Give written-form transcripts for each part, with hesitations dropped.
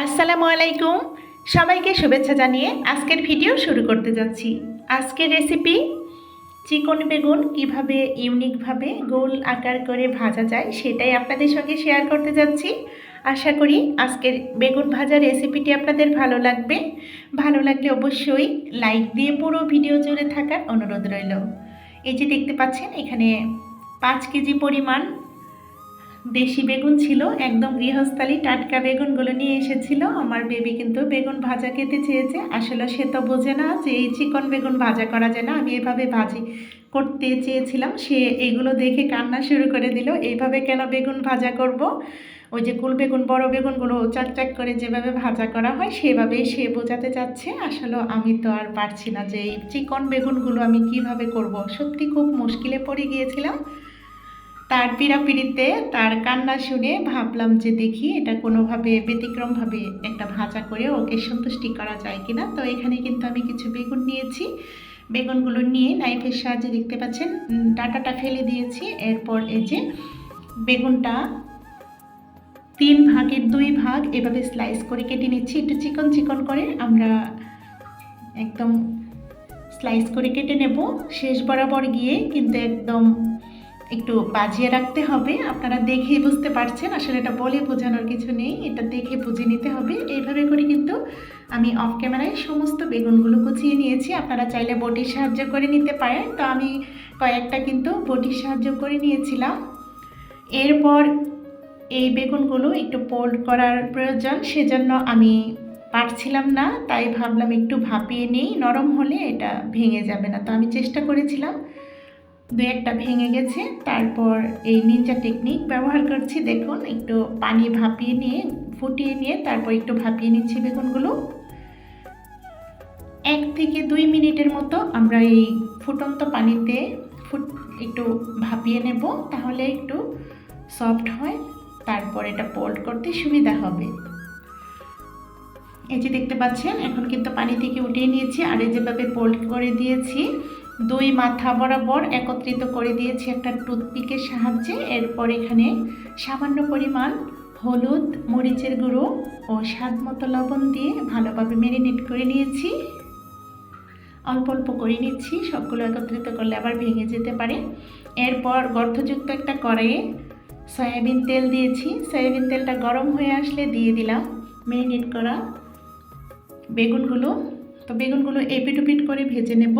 আসসালামু আলাইকুম, সবাইকে শুভেচ্ছা জানিয়ে আজকের ভিডিও শুরু করতে যাচ্ছি। আজকের রেসিপি চিকন বেগুন কিভাবে ইউনিকভাবে গোল আকার করে ভাজা যায় সেটাই আপনাদের সঙ্গে শেয়ার করতে যাচ্ছি। আশা করি আজকের বেগুন ভাজা রেসিপিটি আপনাদের ভালো লাগবে। ভালো লাগলে অবশ্যই লাইক দিয়ে পুরো ভিডিও জুড়ে থাকার অনুরোধ রইল। এই যে দেখতে পাচ্ছেন এখানে 5 কেজি পরিমাণ দেশি বেগুন ছিল, একদম গৃহস্থালী টাটকা বেগুনগুলো নিয়ে এসেছিল। আমার বেবি কিন্তু বেগুন ভাজা খেতে চেয়েছে। আসলে সে তো বোঝে না যে এই চিকন বেগুন ভাজা করা যায় না, আমি এভাবে ভাজি করতে চেয়েছিলাম। সে এগুলো দেখে কান্না শুরু করে দিল, এইভাবে কেন বেগুন ভাজা করব? ওই যে কুল বেগুন বড় বেগুনগুলো চাকচাক করে যেভাবে ভাজা করা হয় সেভাবেই সে বোঝাতে চাচ্ছে। আসলে আমি তো আর পারছি না যে এই চিকন বেগুনগুলো আমি কিভাবে করব। সত্যি খুব মুশকিলে পড়ে গিয়েছিলাম। তার পীড়াপিড়িতে তার কান্না শুনে ভাবলাম যে দেখি এটা কোনোভাবে ব্যতিক্রমভাবে একটা ভাজা করে ওকে সন্তুষ্টি করা যায় কিনা। তো এখানে কিন্তু আমি কিছু বেগুন নিয়েছি। বেগুনগুলো নিয়ে নাইফের সাহায্যে দেখতে পাচ্ছেন ডাঁটাটা ফেলে দিয়েছি। এরপর এই যে বেগুনটা 3 ভাগের 2 ভাগ এভাবে স্লাইস করে কেটে নিচ্ছি। একটু চিকন চিকন করে আমরা একদম স্লাইস করে কেটে নেব। শেষ বরাবর গিয়ে কিন্তু একদম একটু বাজিয়ে রাখতে হবে। আপনারা দেখেই বুঝতে পারছেন, আসলে এটা বলে বোঝানোর কিছু নেই, এটা দেখে বুঝে নিতে হবে। এইভাবে করে কিন্তু আমি অফ ক্যামেরায় সমস্ত বেগুনগুলো কুচিয়ে নিয়েছি। আপনারা চাইলে বটির সাহায্য করে নিতে পারেন, তো আমি কয়েকটা কিন্তু বটির সাহায্য করে নিয়েছিলাম। এরপর এই বেগুনগুলো একটু পোল্ড করার প্রয়োজন, সেজন্য আমি পারছিলাম না, তাই ভাবলাম একটু ভাপিয়ে নিই, নরম হলে এটা ভেঙে যাবে না। তো আমি চেষ্টা করেছিলাম, 2-1টা ভেঙে গেছে। তারপর এই নিনজা টেকনিক ব্যবহার করছি। দেখুন একটু পানি ভাপিয়ে নিয়ে ফুটিয়ে নিয়ে তারপর একটু ভাপিয়ে নিচ্ছি বেগুনগুলো। 1 থেকে 2 মিনিটের মতো আমরা এই ফুটন্ত পানিতে একটু ভাপিয়ে নেব, তাহলে একটু সফট হয়, তারপর এটা পোল্ড করতে সুবিধা হবে। এই যে দেখতে পাচ্ছেন এখন কিন্তু পানি থেকে উঠিয়ে নিয়েছি, আর এই যেভাবে পোল্ড করে দিয়েছি 2 মাথা বরাবর একত্রিত করে দিয়েছি একটা টুথপিকের সাহায্যে। এরপর এখানে সামান্য পরিমাণ হলুদ, মরিচের গুঁড়ো ও স্বাদ মতো লবণ দিয়ে ভালোভাবে ম্যারিনেট করে নিয়েছি। অল্প অল্প করে নিচ্ছি, সবগুলো একত্রিত করলে আবার ভেঙে যেতে পারে। এরপর গর্তযুক্ত একটা কড়াইয়ে সয়াবিন তেল দিয়েছি। সয়াবিন তেলটা গরম হয়ে আসলে দিয়ে দিলাম ম্যারিনেট করা বেগুনগুলো। তো বেগুনগুলো এপিট করে ভেজে নেব।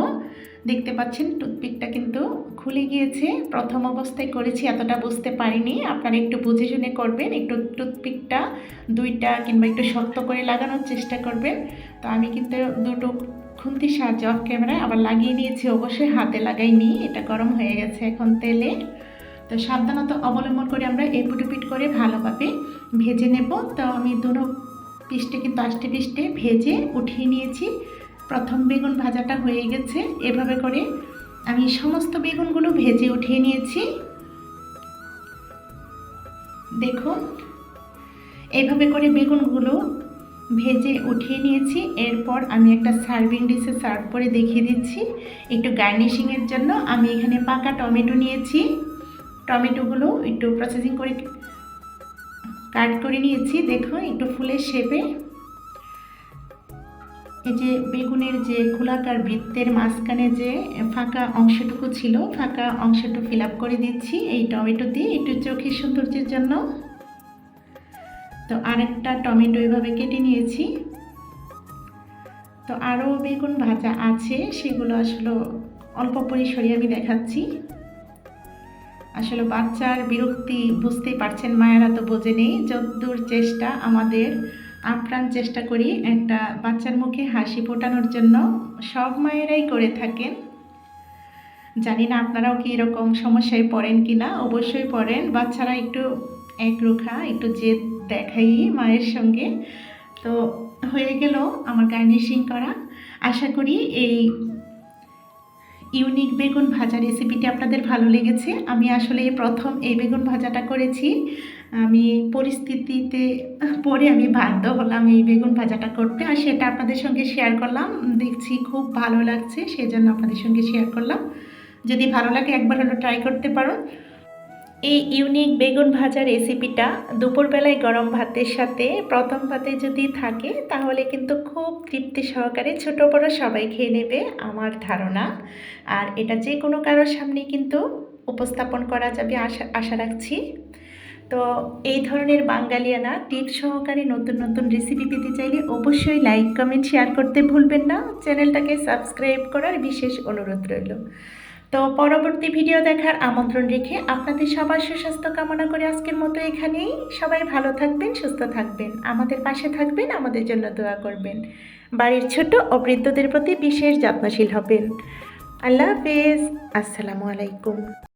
দেখতে পাচ্ছেন টুথপিকটা কিন্তু খুলে গিয়েছে। প্রথম অবস্থায় করেছি এতটা বুঝতে পারিনি, আপনারা একটু বুঝে শুনে করবেন। একটু টুথপিকটা 2টা কিংবা একটু শক্ত করে লাগানোর চেষ্টা করবেন। তো আমি কিন্তু 2টো খুন্তির সাহায্যে অফ ক্যামেরায় আবার লাগিয়ে নিয়েছি, অবশ্যই হাতে লাগাইনি, এটা গরম হয়ে গেছে এখন তেলে। তো সাবধানতা অবলম্বন করে আমরা এপিট করে ভালোভাবে ভেজে নেব। তো আমি দুটো পিষ্টে কিন্তু 8টে পিষ্টে ভেজে উঠিয়ে নিয়েছি। প্রথম বেগুন ভাজাটা হয়ে গেছে। এভাবে করে আমি সমস্ত বেগুনগুলো ভেজে উঠিয়ে নিয়েছি। দেখুন এইভাবে করে বেগুনগুলো ভেজে উঠিয়ে নিয়েছি। এরপর আমি একটা সার্ভিং ডিশে সার্ভ করে দেখিয়ে দিচ্ছি। একটু গার্নিশিংয়ের জন্য আমি এখানে পাকা টমেটো নিয়েছি। টমেটোগুলো একটু প্রসেসিং করে কাট করে নিয়েছি। দেখুন একটু ফুলের শেপে। এই যে বেগুনের যে গোলাকার বৃত্তের মাঝখানে যে ফাঁকা অংশটুকু ছিল, ফাঁকা অংশটুকু ফিল আপ করে দিচ্ছি এই টমেটো দিয়ে, একটু চোখের সৌন্দর্যের জন্য। তো আরেকটা টমেটো এভাবে কেটে নিয়েছি। তো আরও বেগুন ভাজা আছে, সেগুলো আসলে অল্প পরিসরে আমি দেখাচ্ছি। আসলে বাচ্চার বিরক্তি বুঝতেই পারছেন, মায়েরা তো বোঝে নেই। যতদূর চেষ্টা আমাদের, আপ্রাণ চেষ্টা করি একটা বাচ্চার মুখে হাসি ফোটানোর জন্য, সব মায়েরাই করে থাকেন। জানি না আপনারাও কি এরকম সমস্যায় পড়েন কি না, অবশ্যই পড়েন। বাচ্চারা একটু একরোখা, একটু জেদ দেখাই মায়ের সঙ্গে। তো হয়ে গেল আমার গার্নিশিং করা। আশা করি এই ইউনিক বেগুন ভাজা রেসিপিটি আপনাদের ভালো লেগেছে। আমি আসলে প্রথম এই বেগুন ভাজাটা করেছি, আমি পরিস্থিতিতে পড়ে আমি বাধ্য হলাম এই বেগুন ভাজাটা করতে, আর সেটা আপনাদের সঙ্গে শেয়ার করলাম। দেখছি খুব ভালো লাগছে, সেজন্য আপনাদের সঙ্গে শেয়ার করলাম। যদি ভালো লাগে একবার হলো ট্রাই করতে পারো। এই ইউনিক বেগুন ভাজা রেসিপিটা দুপুরবেলায় গরম ভাতের সাথে প্রথম পাতে যদি থাকে তাহলে কিন্তু খুব তৃপ্তি সহকারে ছোট বড় সবাই খেয়ে নেবে আমার ধারণা। আর এটা যে কোনো কারোর সামনে কিন্তু উপস্থাপন করা যাবে আশা রাখছি। তো এই ধরনের বাঙালিয়ানা টিপস সহকারে নতুন নতুন রেসিপি পেতে চাইলে অবশ্যই লাইক কমেন্ট শেয়ার করতে ভুলবেন না। চ্যানেলটাকে সাবস্ক্রাইব করার বিশেষ অনুরোধ রইল। তো পরবর্তী ভিডিও দেখার আমন্ত্রণ রেখে আপনাদের সবার সুস্বাস্থ্য কামনা করে আজকের মতো এখানেই। সবাই ভালো থাকবেন, সুস্থ থাকবেন, আমাদের পাশে থাকবেন, আমাদের জন্য দোয়া করবেন, বাড়ির ছোট ও বৃদ্ধদের প্রতি বিশেষ যত্নশীল হবেন। আল্লাহ হাফেজ। আসসালামু আলাইকুম।